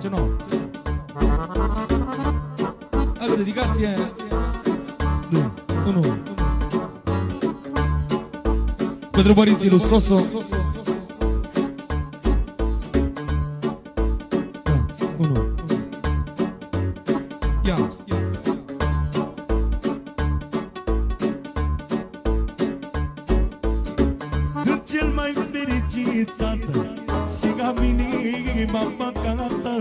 Ce nou? Hai o dedicație. 1 pentru părinții lui Soso. Sunt cel mai fericit tată și am inima păcată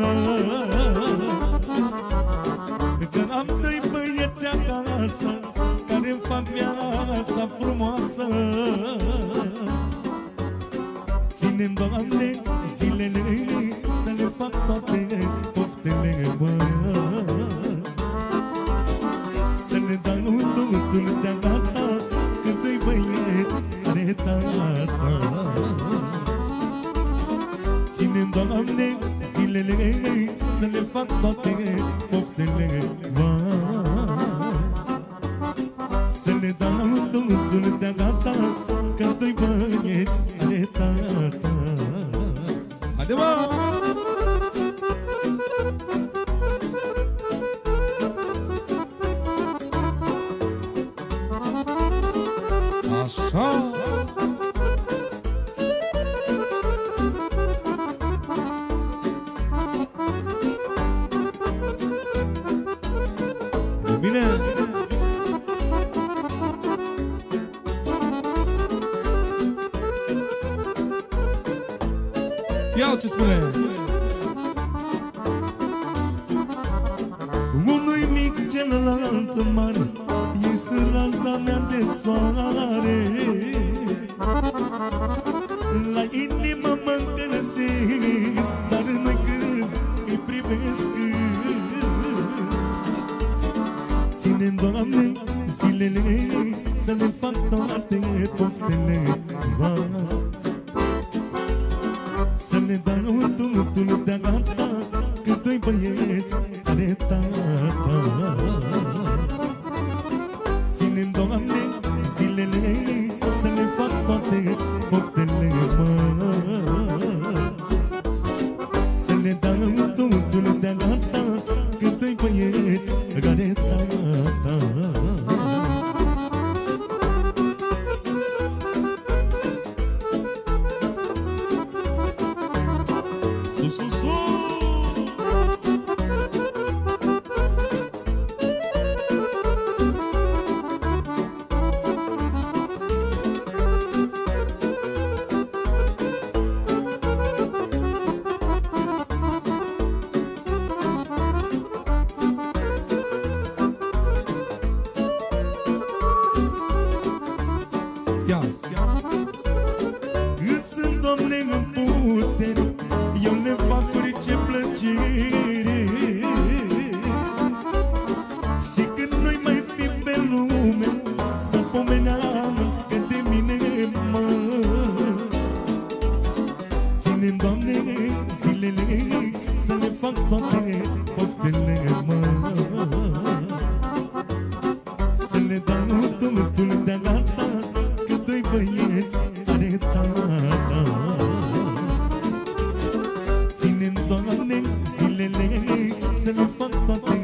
că am doi băieți acasă care-mi fac viața frumoasă. Ține-mi, Doamne, zilele să le fac toate poftele, mă, să le dau totul de-a gata, că doi băieți are tata. Ține-mi, Doamne, zilele să le fac toate poftele, mă, să le dau totul de-a gata, că doi băieți are tata. Haide, mă! Așa! Bine! Ia ce spune! Unul-i mic, celălalt mare, ei sunt raza mea de soare. La inimă mă încălzesc, dar numai când îi privesc. Ține-mi, Doamne, zilele să le fac toate poftele, să le dau totul de-a gata, că doi băieți are tata. Ține-mi, Doamne, zilele să le fac toate poftele, mă, să le dau totul de-a gata, că doi băieți are tata. Îți sunt, Doamne, în putere, eu le fac orice plăcere. Și când noi mai fim pe lume, să pomenească de mine, mă. Ține-mi, Doamne, zilele să le fac toate poftele, mă, să le dau totul de-a gata, că doi băieți are tata. Ține-mi, Doamne, zilele să le fac toate